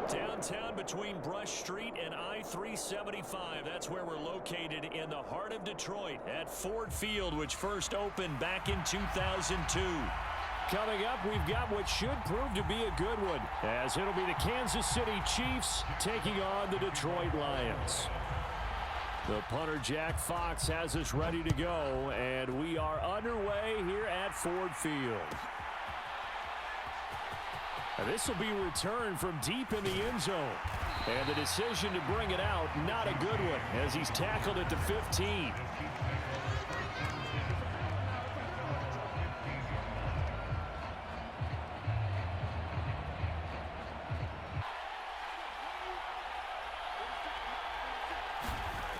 Downtown between Brush Street and I-375. That's where we're located in the heart of Detroit at Ford Field, which first opened back in 2002. Coming up, we've got what should prove to be a good one, as it'll be the Kansas City Chiefs taking on the Detroit Lions. The punter, Jack Fox, has us ready to go, and we are underway here at Ford Field. This will be returned from deep in the end zone. And the decision to bring it out, not a good one, as he's tackled at the 15.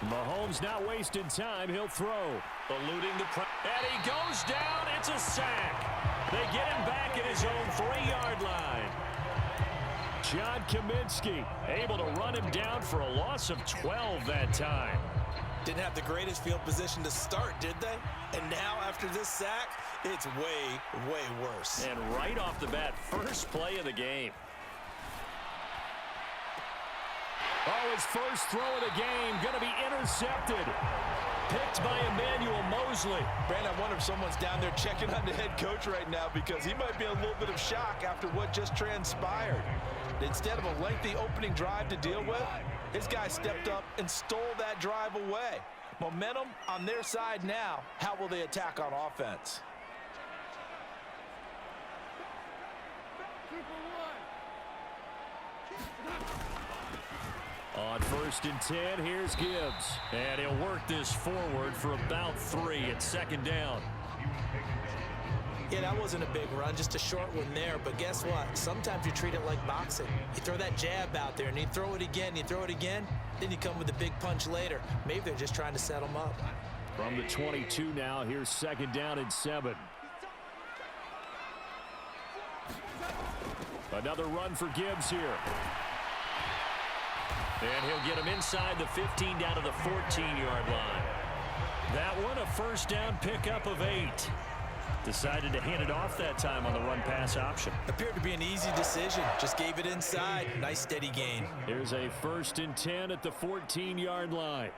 Mahomes not wasting time. He'll throw. Eluding the pressure. And he goes down. It's a sack. They get him back at his own 3-yard line. John Kaminsky able to run him down for a loss of 12 that time. Didn't have the greatest field position to start, did they? And now after this sack, it's way, way worse. And right off the bat, first play of the game. Oh, his first throw of the game going to be intercepted. Picked by Emmanuel Mosley. Brandon, I wonder if someone's down there checking on the head coach right now, because he might be in a little bit of shock after what just transpired. Instead of a lengthy opening drive to deal with, his guy stepped up and stole that drive away. Momentum on their side now. How will they attack on offense? On 1st and 10, here's Gibbs. And he'll work this forward for about 3 at 2nd down. Yeah, that wasn't a big run, just a short one there. But guess what? Sometimes you treat it like boxing. You throw that jab out there, and you throw it again, you throw it again, then you come with a big punch later. Maybe they're just trying to set them up. From the 22 now, here's 2nd down and 7. Another run for Gibbs here. And he'll get him inside the 15 down to the 14-yard line. That one, a first down pickup of 8. Decided to hand it off that time on the run-pass option. Appeared to be an easy decision. Just gave it inside. Nice steady gain. Here's a 1st and 10 at the 14-yard line.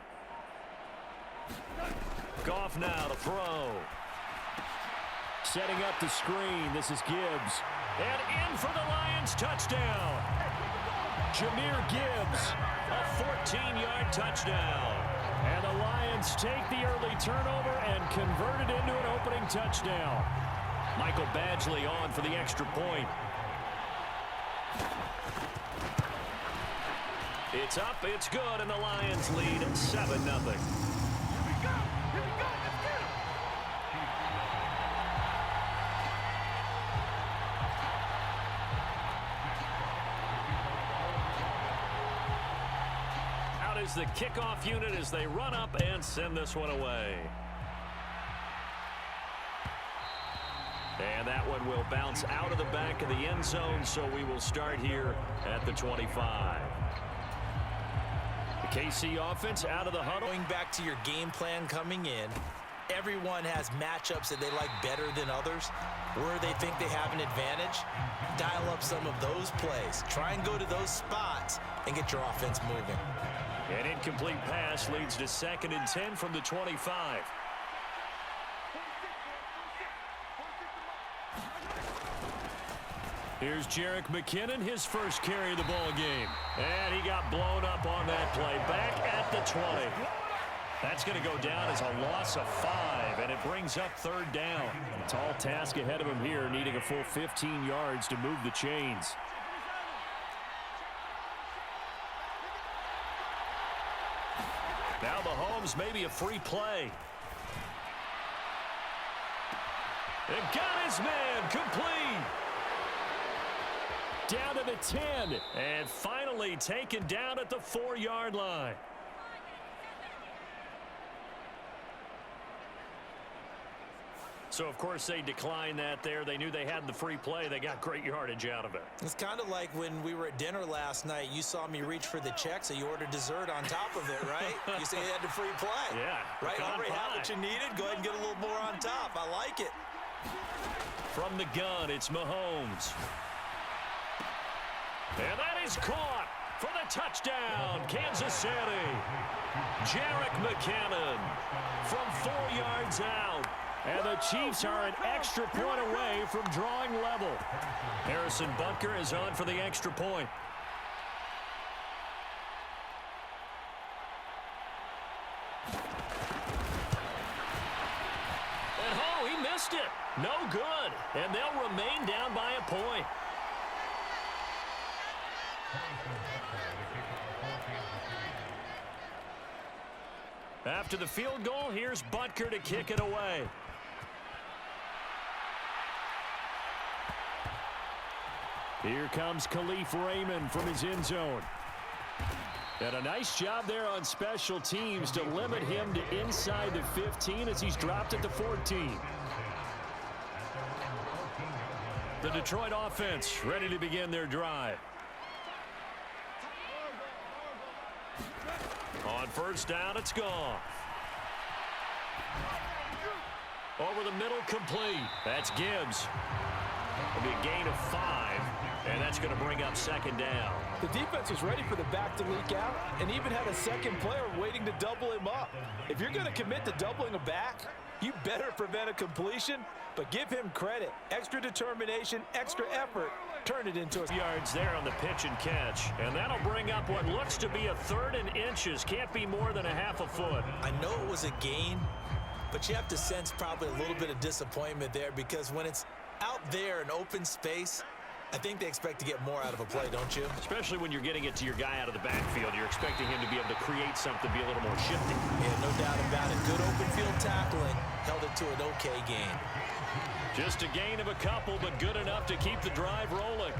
Goff now to throw. Setting up the screen. This is Gibbs. And in for the Lions touchdown. Jahmyr Gibbs, a 14-yard touchdown. And the Lions take the early turnover and convert it into an opening touchdown. Michael Badgley on for the extra point. It's up, it's good, and the Lions lead 7-0. Is the kickoff unit as they run up and send this one away. And that one will bounce out of the back of the end zone, so we will start here at the 25. The KC offense out of the huddle. Going back to your game plan coming in, everyone has matchups that they like better than others, where they think they have an advantage. Dial up some of those plays. Try and go to those spots and get your offense moving. An incomplete pass leads to 2nd and 10 from the 25. Here's Jerick McKinnon, his first carry of the ball game. And he got blown up on that play. Back at the 20. That's going to go down as a loss of 5, and it brings up 3rd down. A tall task ahead of him here, needing a full 15 yards to move the chains. Now Mahomes, maybe a free play. They've got his man complete. Down to the 10. And finally taken down at the 4-yard line. So, of course, they declined that there. They knew they had the free play. They got great yardage out of it. It's kind of like when we were at dinner last night. You saw me reach for the check, so you ordered dessert on top of it, right? You say you had the free play. Yeah. Right? Already had what you needed. Go ahead and get a little more on top. I like it. From the gun, it's Mahomes. And that is caught. Touchdown, Kansas City. Jerick McKinnon from 4 yards out. And the Chiefs are an extra point away from drawing level. Harrison Butker is on for the extra point. And oh, he missed it. No good. And they'll remain down by a point. After the field goal, here's Butker to kick it away. Here comes Khalif Raymond from his end zone. And a nice job there on special teams to limit him to inside the 15 as he's dropped at the 14. The Detroit offense ready to begin their drive. On first down, it's gone. Over the middle, complete. That's Gibbs. It'll be a gain of 5, and that's going to bring up second down. The defense was ready for the back to leak out and even had a second player waiting to double him up. If you're going to commit to doubling a back, you better prevent a completion, but give him credit. Extra determination, extra effort, turn it into a yards there on the pitch and catch, and that'll bring up what looks to be a 3rd and inches. Can't be more than a half a foot. I know it was a gain, but you have to sense probably a little bit of disappointment there because when it's out there in open space, I think they expect to get more out of a play, don't you? Especially when you're getting it to your guy out of the backfield. You're expecting him to be able to create something, be a little more shifty. Yeah, no doubt about it. Good open field tackling. Held it to an okay gain. Just a gain of a couple, but good enough to keep the drive rolling.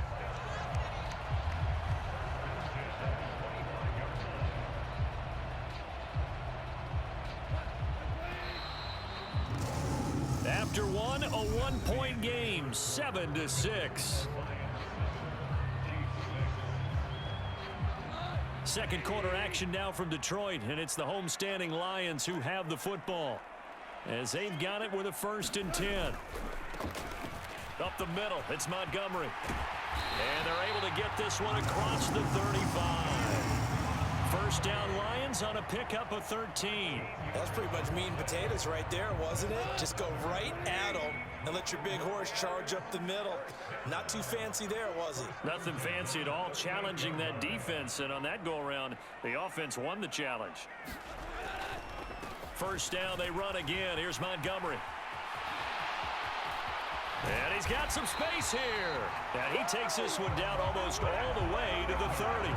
After one, a 1-point game, 7-6. Second quarter action now from Detroit, and it's the homestanding Lions who have the football as they've got it with a 1st and 10. Up the middle, it's Montgomery. And they're able to get this one across the 35. First down Lions on a pickup of 13. That's pretty much meat and potatoes right there, wasn't it? Just go right at them and let your big horse charge up the middle. Not too fancy there, was it? Nothing fancy at all, challenging that defense, and on that go-around, the offense won the challenge. First down, they run again. Here's Montgomery. And he's got some space here. And he takes this one down almost all the way to the 30.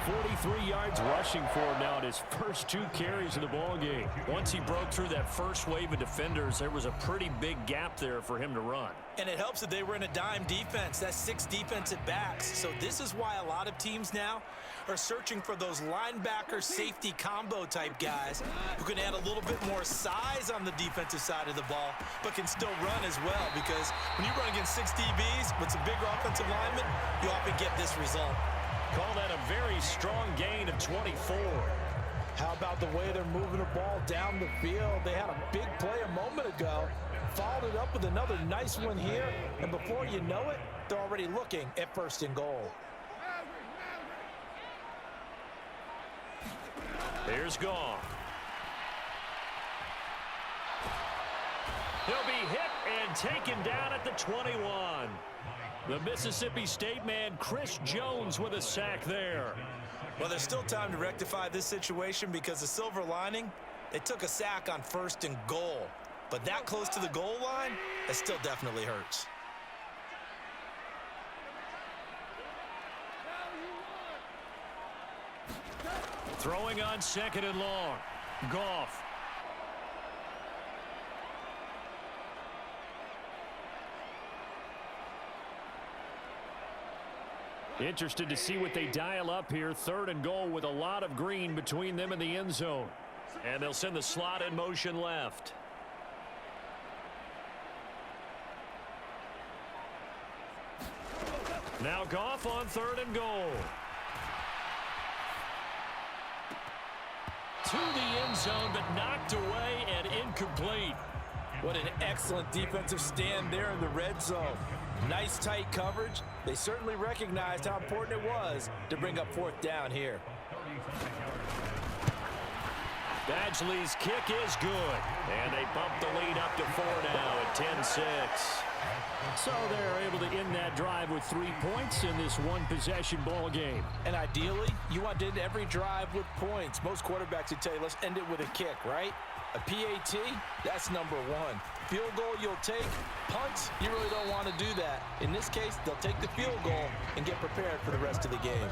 43 yards rushing for him now in his first 2 carries of the ball game. Once he broke through that first wave of defenders, there was a pretty big gap there for him to run. And it helps that they were in a dime defense. That's 6 defensive backs. So this is why a lot of teams now are searching for those linebacker safety combo type guys who can add a little bit more size on the defensive side of the ball, but can still run as well, because when you run against 6 DBs with some bigger offensive linemen, you often get this result. Call that a very strong gain of 24. How about the way they're moving the ball down the field? They had a big play a moment ago, followed it up with another nice one here, and before you know it, they're already looking at 1st and goal. Here's Goff. He'll be hit and taken down at the 21. The Mississippi State man, Chris Jones, with a sack there. Well, there's still time to rectify this situation because the silver lining, they took a sack on 1st and goal. But that close to the goal line, it still definitely hurts. Throwing on 2nd and long. Goff. Interested to see what they dial up here. 3rd and goal with a lot of green between them and the end zone. And they'll send the slot in motion left. Now Goff on 3rd and goal. To the end zone, but knocked away and incomplete. What an excellent defensive stand there in the red zone. Nice tight coverage. They certainly recognized how important it was to bring up fourth down here. Badgley's kick is good. And they bump the lead up to 4 now at 10-6. So they're able to end that drive with 3 points in this one-possession ball game. And ideally, you want to end every drive with points. Most quarterbacks would tell you, let's end it with a kick, right? A PAT, that's number one. Field goal you'll take. Punts, you really don't want to do that. In this case, they'll take the field goal and get prepared for the rest of the game.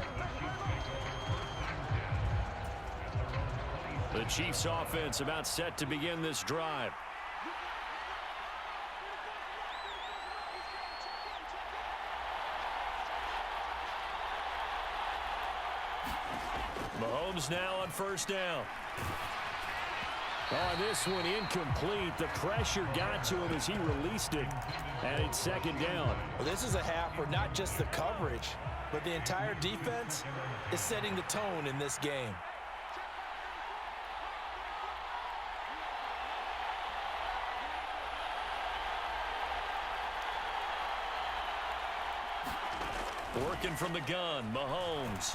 The Chiefs offense about set to begin this drive. Mahomes now on first down. Oh, this one incomplete. The pressure got to him as he released it. And it's second down. Well, this is a half where not just the coverage, but the entire defense is setting the tone in this game. Working from the gun, Mahomes.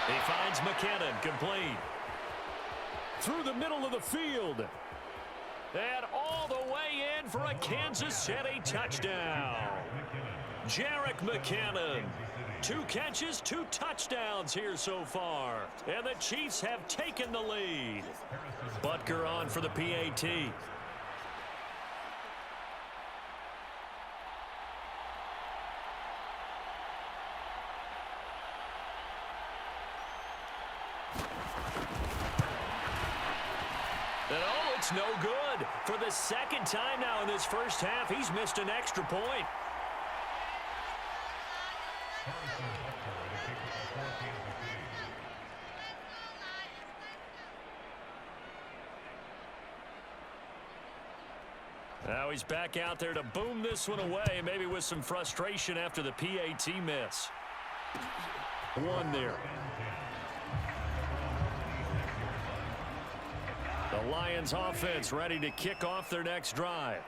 He finds McKinnon, complete. Through the middle of the field. And all the way in for a Kansas City touchdown. Jerick McKinnon. 2 catches, 2 touchdowns here so far. And the Chiefs have taken the lead. Butker on for the PAT. And oh, it's no good. For the second time now in this first half, he's missed an extra point. Now he's back out there to boom this one away, maybe with some frustration after the PAT miss. 1 there. The Lions offense ready to kick off their next drive.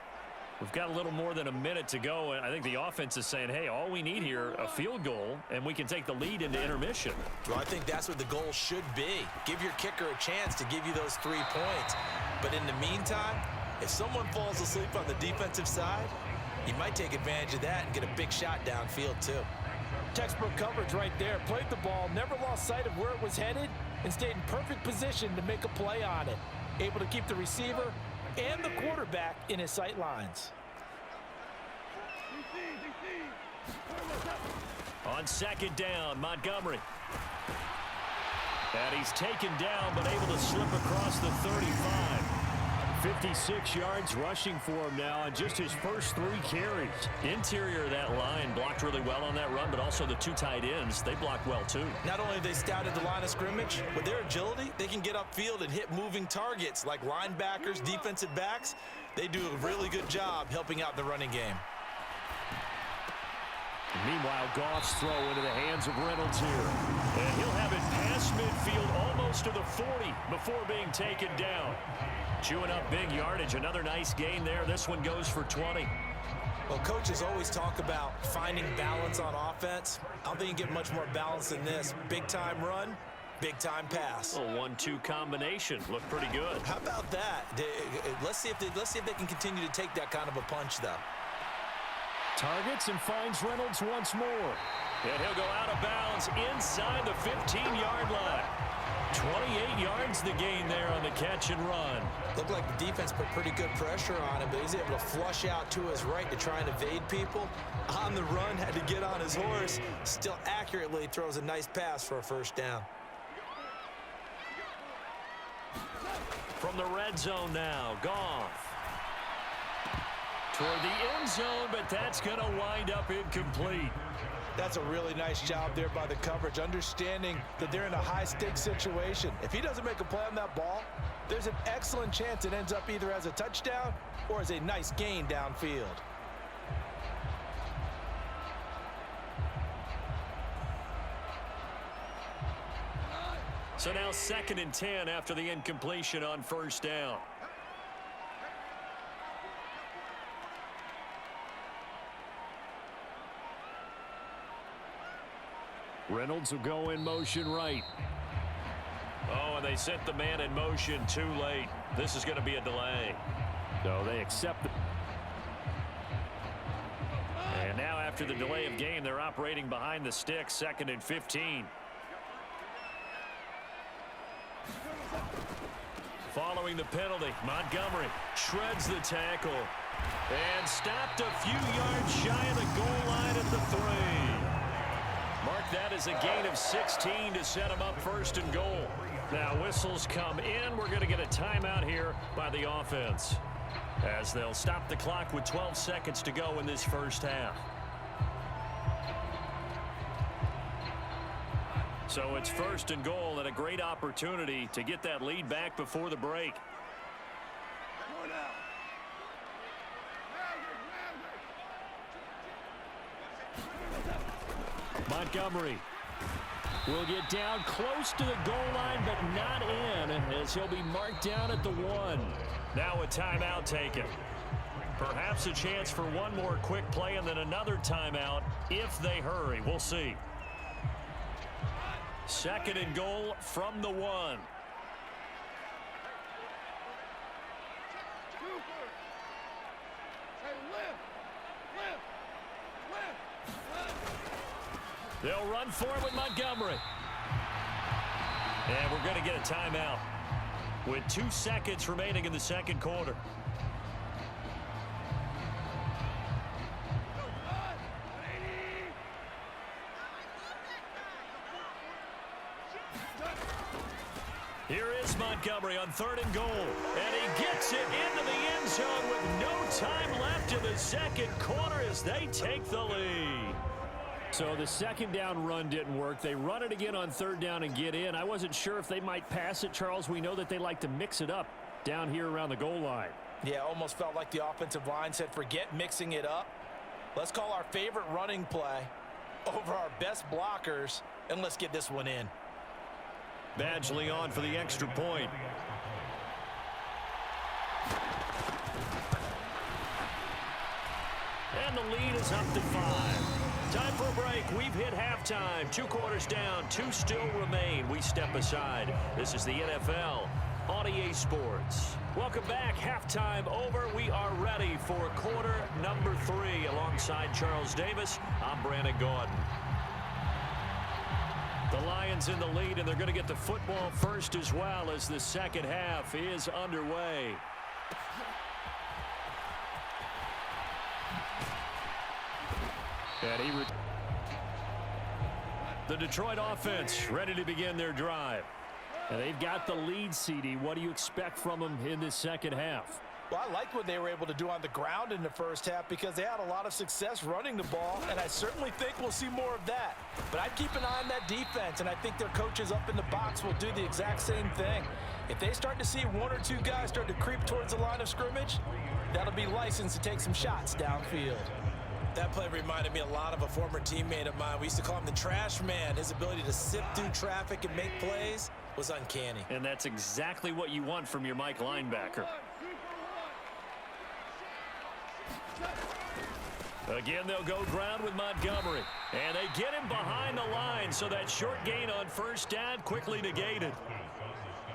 We've got a little more than a minute to go, and I think the offense is saying, hey, all we need here, a field goal, and we can take the lead into intermission. Well, I think that's what the goal should be. Give your kicker a chance to give you those 3 points. But in the meantime, if someone falls asleep on the defensive side, you might take advantage of that and get a big shot downfield too. Textbook coverage right there. Played the ball, never lost sight of where it was headed, and stayed in perfect position to make a play on it. Able to keep the receiver and the quarterback in his sight lines. On second down, Montgomery. And he's taken down, but able to slip across the 35. 56 yards rushing for him now on just his first 3 carries. Interior of that line blocked really well on that run, but also the 2 tight ends, they blocked well too. Not only have they scouted the line of scrimmage, with their agility, they can get upfield and hit moving targets like linebackers, defensive backs. They do a really good job helping out the running game. Meanwhile, Goff's throw into the hands of Reynolds here. And he'll have it past midfield almost to the 40 before being taken down. Chewing up big yardage. Another nice gain there. This one goes for 20. Well, coaches always talk about finding balance on offense. I don't think you get much more balance than this. Big-time run, big-time pass. A 1-2 combination. Looked pretty good. How about that? Let's see if they can continue to take that kind of a punch, though. Targets and finds Reynolds once more. And he'll go out of bounds inside the 15-yard line. 28 yards the gain there on the catch and run. Looked like the defense put pretty good pressure on him, but he's able to flush out to his right to try and evade people. On the run, had to get on his horse. Still accurately throws a nice pass for a first down. From the red zone now, Goff. Toward the end zone, but that's going to wind up incomplete. That's a really nice job there by the coverage, understanding that they're in a high-stakes situation. If he doesn't make a play on that ball, there's an excellent chance it ends up either as a touchdown or as a nice gain downfield. So now 2nd and 10 after the incompletion on first down. Reynolds will go in motion right. Oh, and they sent the man in motion too late. This is going to be a delay. So they accept it. And now after the delay of game, they're operating behind the sticks, 2nd and 15. Following the penalty, Montgomery shreds the tackle and stopped a few yards shy of the goal line at the 3. Mark that as a gain of 16 to set him up 1st and goal. Now whistles come in. We're going to get a timeout here by the offense, as they'll stop the clock with 12 seconds to go in this first half. So it's 1st and goal and a great opportunity to get that lead back before the break. Montgomery will get down close to the goal line, but not in, as he'll be marked down at the 1. Now a timeout taken. Perhaps a chance for one more quick play and then another timeout if they hurry. We'll see. 2nd and goal from the 1. They'll run for it with Montgomery. And we're going to get a timeout with 2 seconds remaining in the 2nd quarter. Here is Montgomery on 3rd and goal. And he gets it into the end zone with no time left in the 2nd quarter as they take the lead. So the 2nd down run didn't work. They run it again on 3rd down and get in. I wasn't sure if they might pass it, Charles. We know that they like to mix it up down here around the goal line. Yeah, almost felt like the offensive line said, forget mixing it up. Let's call our favorite running play over our best blockers, and let's get this one in. Badgley on for the extra point. And the lead is up to 5. Time for a break. We've hit halftime. 2 quarters down. 2 still remain. We step aside. This is the NFL on EA Sports. Welcome back. Halftime over. We are ready for quarter number 3. Alongside Charles Davis, I'm Brandon Gaudin. The Lions in the lead, and they're going to get the football first as well as the 2nd half is underway. And the Detroit offense ready to begin their drive. And they've got the lead, CD. What do you expect from them in this 2nd half? Well, I like what they were able to do on the ground in the 1st half because they had a lot of success running the ball, and I certainly think we'll see more of that. But I'd keep an eye on that defense, and I think their coaches up in the box will do the exact same thing. If they start to see 1 or 2 guys start to creep towards the line of scrimmage, that'll be licensed to take some shots downfield. That play reminded me a lot of a former teammate of mine. We used to call him the trash man. His ability to sift through traffic and make plays was uncanny. And that's exactly what you want from your Mike linebacker. Again, they'll go ground with Montgomery. And they get him behind the line, so that short gain on 1st down quickly negated.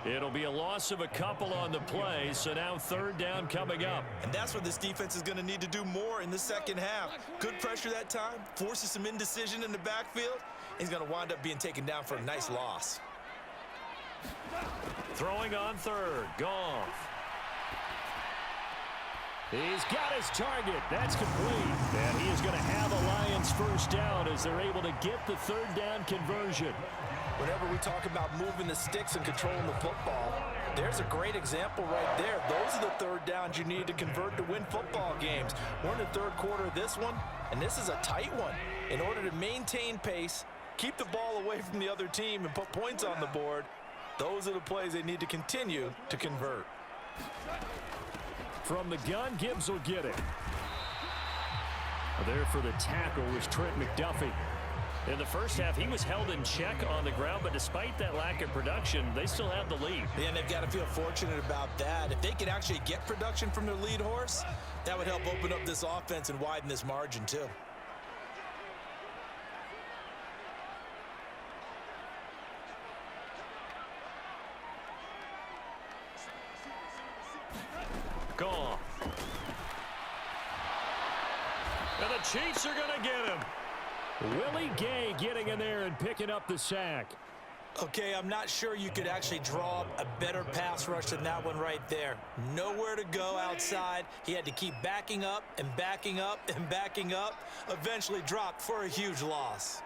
It'll be a loss of a couple on the play, so now 3rd down coming up. And that's what this defense is going to need to do more in the 2nd half. Good pressure that time, forces some indecision in the backfield. He's going to wind up being taken down for a nice loss. Throwing on 3rd, Goff. He's got his target. That's complete. And he is going to have a Lions 1st down as they're able to get the 3rd down conversion. Whenever we talk about moving the sticks and controlling the football, there's a great example right there. Those are the 3rd downs you need to convert to win football games. We're in the 3rd quarter of this one, and this is a tight one. In order to maintain pace, keep the ball away from the other team, and put points on the board, those are the plays they need to continue to convert. From the gun, Gibbs will get it. There for the tackle was Trent McDuffie. In the 1st half, he was held in check on the ground, but despite that lack of production, they still have the lead. Yeah, and they've got to feel fortunate about that. If they could actually get production from their lead horse, that would help open up this offense and widen this margin too. Chiefs are going to get him. Willie Gay getting in there and picking up the sack. Okay, I'm not sure you could actually draw up a better pass rush than that one right there. Nowhere to go outside. He had to keep backing up and backing up and backing up. Eventually dropped for a huge loss.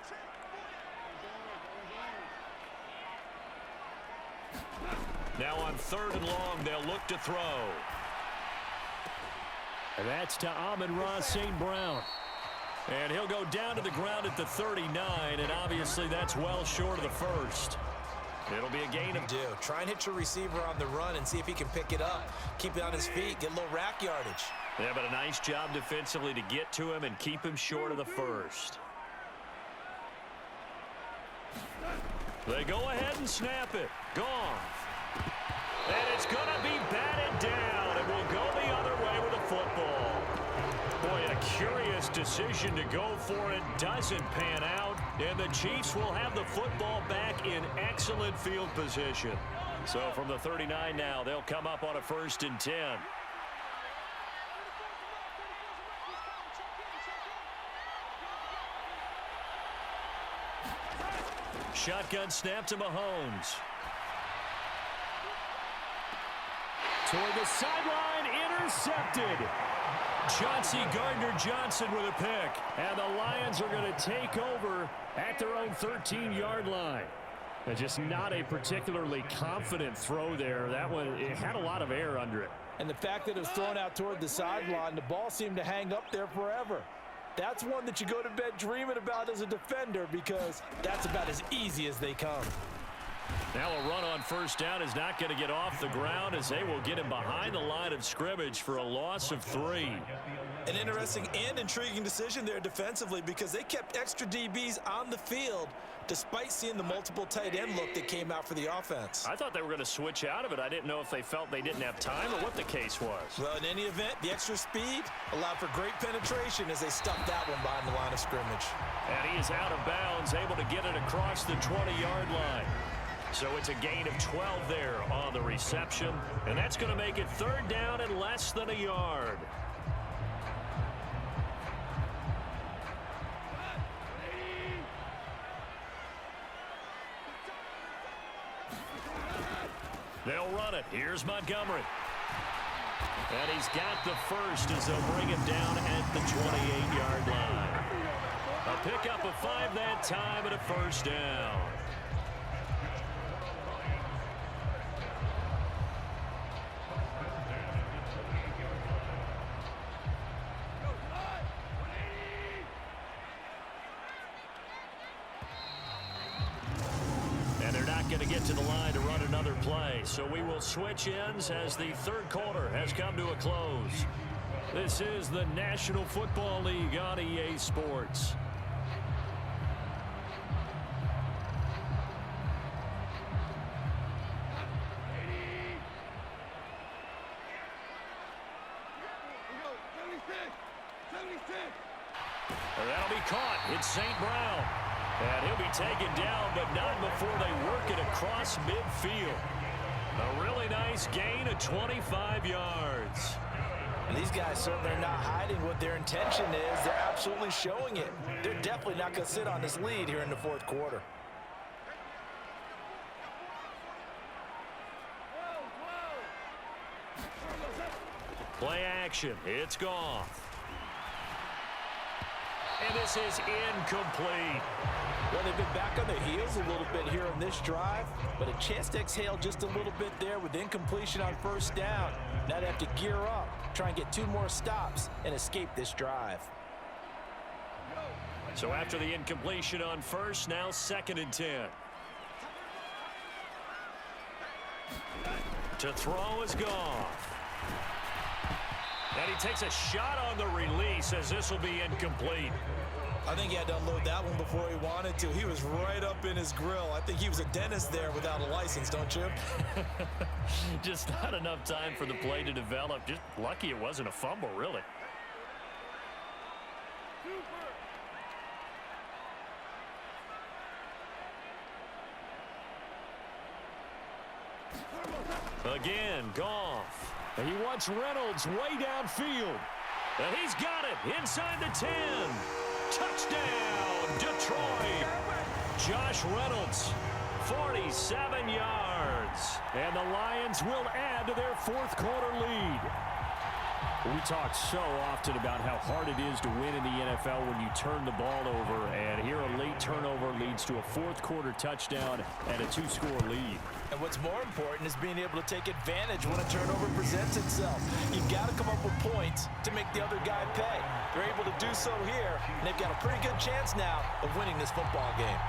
Now on 3rd and long, they'll look to throw. And that's to Amon-Ra St. Brown. And he'll go down to the ground at the 39, and obviously that's well short of the first. It'll be a gain of... Try and hit your receiver on the run and see if he can pick it up. Keep it on his feet, get a little rack yardage. Yeah, but a nice job defensively to get to him and keep him short of the first. They go ahead and snap it. Gone. And it's going to be batted down, and we'll go the other way with the football. Boy, a curious decision to go for it. Doesn't pan out, and the Chiefs will have the football back in excellent field position. So from the 39 now, they'll come up on a 1st and 10. Shotgun snap to Mahomes. Toward the sideline, intercepted. Chauncey Gardner-Johnson with a pick. And the Lions are going to take over at their own 13-yard line. And just not a particularly confident throw there. That one, it had a lot of air under it. And the fact that it was thrown out toward the sideline, the ball seemed to hang up there forever. That's one that you go to bed dreaming about as a defender because that's about as easy as they come. Now a run on 1st down is not going to get off the ground as they will get him behind the line of scrimmage for a loss of 3. An interesting and intriguing decision there defensively because they kept extra DBs on the field despite seeing the multiple tight end look that came out for the offense. I thought they were going to switch out of it. I didn't know if they felt they didn't have time or what the case was. Well, in any event, the extra speed allowed for great penetration as they stuffed that one behind the line of scrimmage. And he is out of bounds, able to get it across the 20-yard line. So it's a gain of 12 there on the reception. And that's going to make it 3rd down and less than a yard. They'll run it. Here's Montgomery. And he's got the first as they'll bring him down at the 28-yard line. A pickup of 5 that time and a 1st down. Going to get to the line to run another play. So we will switch ends as the 3rd quarter has come to a close. This is the National Football League on EA Sports. That'll be caught. It's St. Brown. And he'll be taken down, but not before they work it across midfield. A really nice gain of 25 yards. And these guys certainly are not hiding what their intention is. They're absolutely showing it. They're definitely not going to sit on this lead here in the 4th quarter. Play action. It's Goff. And this is incomplete. Well, they've been back on their heels a little bit here on this drive, but a chance to exhale just a little bit there with incompletion on 1st down. Now they have to gear up, try and get 2 more stops, and escape this drive. So after the incompletion on 1st, now 2nd and 10. To throw is Goff. And he takes a shot on the release as this will be incomplete. I think he had to unload that one before he wanted to. He was right up in his grill. I think he was a dentist there without a license, don't you? Just not enough time for the play to develop. Just lucky it wasn't a fumble, really. Again, Goff. And he wants Reynolds way downfield. And he's got it inside the 10. Touchdown, Detroit. Josh Reynolds, 47 yards. And the Lions will add to their fourth quarter lead. We talk so often about how hard it is to win in the NFL when you turn the ball over. And here a late turnover leads to a fourth quarter touchdown and a 2-score lead. And what's more important is being able to take advantage when a turnover presents itself. You've got to come up with points to make the other guy pay. They're able to do so here, and they've got a pretty good chance now of winning this football game.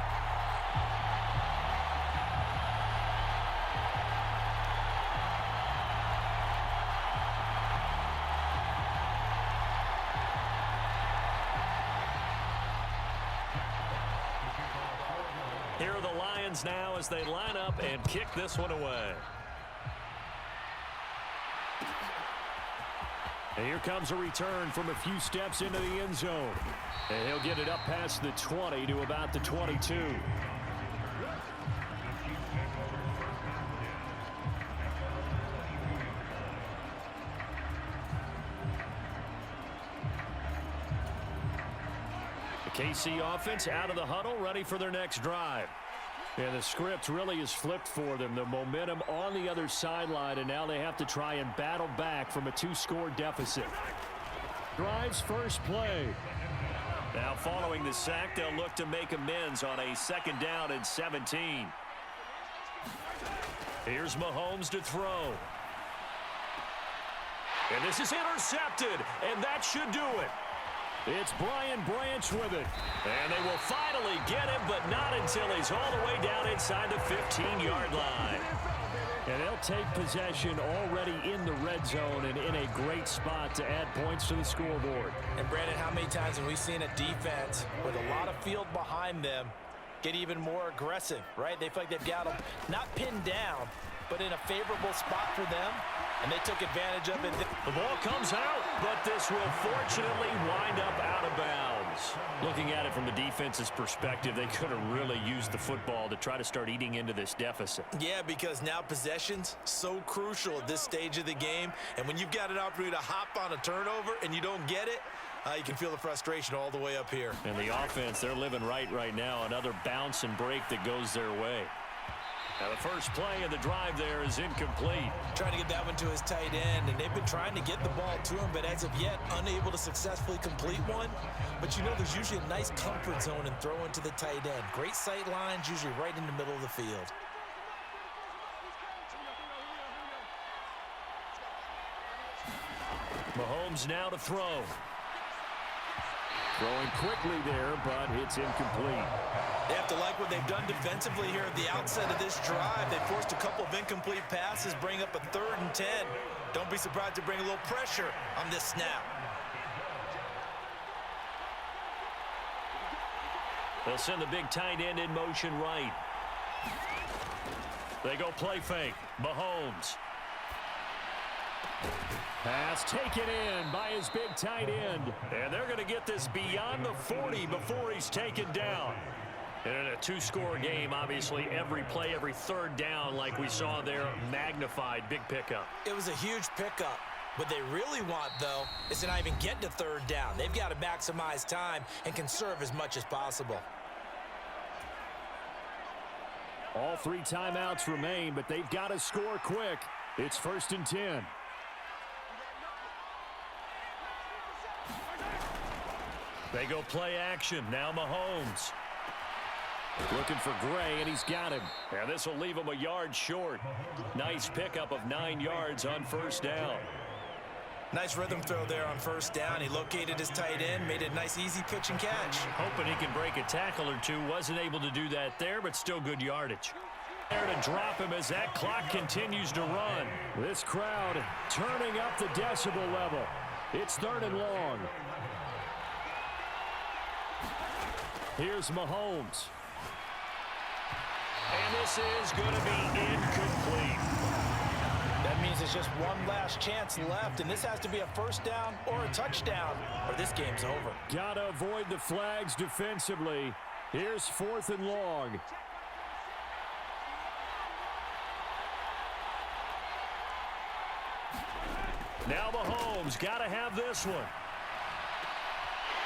Here are the Lions now as they line up and kick this one away. And here comes a return from a few steps into the end zone. And he'll get it up past the 20 to about the 22. KC offense out of the huddle, ready for their next drive. And the script really is flipped for them. The momentum on the other sideline, and now they have to try and battle back from a 2-score deficit. Drives first play. Now following the sack, they'll look to make amends on a 2nd down and 17. Here's Mahomes to throw. And this is intercepted, and that should do it. It's Brian Branch with it. And they will finally get him, but not until he's all the way down inside the 15-yard line. And they'll take possession already in the red zone and in a great spot to add points to the scoreboard. And, Brandon, how many times have we seen a defense with a lot of field behind them get even more aggressive, right? They feel like they've got them not pinned down, but in a favorable spot for them, and they took advantage of it. The ball comes out, but this will fortunately wind up out of bounds. Looking at it from the defense's perspective, they could have really used the football to try to start eating into this deficit. Yeah, because now possession's so crucial at this stage of the game, and when you've got an opportunity to hop on a turnover and you don't get it, you can feel the frustration all the way up here. And the offense, they're living right now. Another bounce and break that goes their way. Now the first play of the drive there is incomplete. Trying to get that one to his tight end, and they've been trying to get the ball to him, but as of yet, unable to successfully complete one. But you know there's usually a nice comfort zone in throwing to the tight end. Great sight lines, usually right in the middle of the field. Mahomes now to throw. Throwing quickly there, but it's incomplete. They have to like what they've done defensively here at the outset of this drive. They forced a couple of incomplete passes, bring up a 3rd and 10. Don't be surprised to bring a little pressure on this snap. They'll send the big tight end in motion right. They go play fake. Mahomes. Pass taken in by his big tight end. And they're going to get this beyond the 40 before he's taken down. And in a 2-score game, obviously, every play, every 3rd down, like we saw there, magnified, big pickup. It was a huge pickup. What they really want, though, is to not even get to 3rd down. They've got to maximize time and conserve as much as possible. All 3 timeouts remain, but they've got to score quick. It's 1st and 10. They go play action. Now Mahomes. Looking for Gray, and he's got him. And this will leave him a yard short. Nice pickup of 9 yards on 1st down. Nice rhythm throw there on 1st down. He located his tight end, made it a nice, easy pitch and catch. Hoping he can break a tackle or two. Wasn't able to do that there, but still good yardage. There to drop him as that clock continues to run. This crowd turning up the decibel level. It's 3rd and long. Here's Mahomes. And this is going to be incomplete. That means it's just one last chance left, and this has to be a 1st down or a touchdown, or this game's over. Got to avoid the flags defensively. Here's 4th and long. Now Mahomes got to have this one.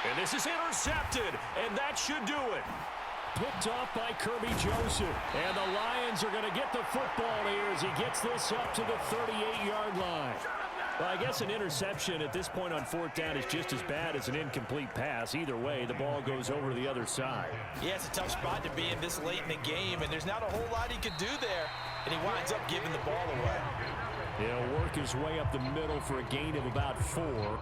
And this is intercepted, and that should do it. Picked off by Kirby Joseph. And the Lions are going to get the football here as he gets this up to the 38-yard line. Well, I guess an interception at this point on fourth down is just as bad as an incomplete pass. Either way, the ball goes over to the other side. Yeah, it's a tough spot to be in this late in the game, and there's not a whole lot he could do there, and he winds up giving the ball away. He'll work his way up the middle for a gain of about 4.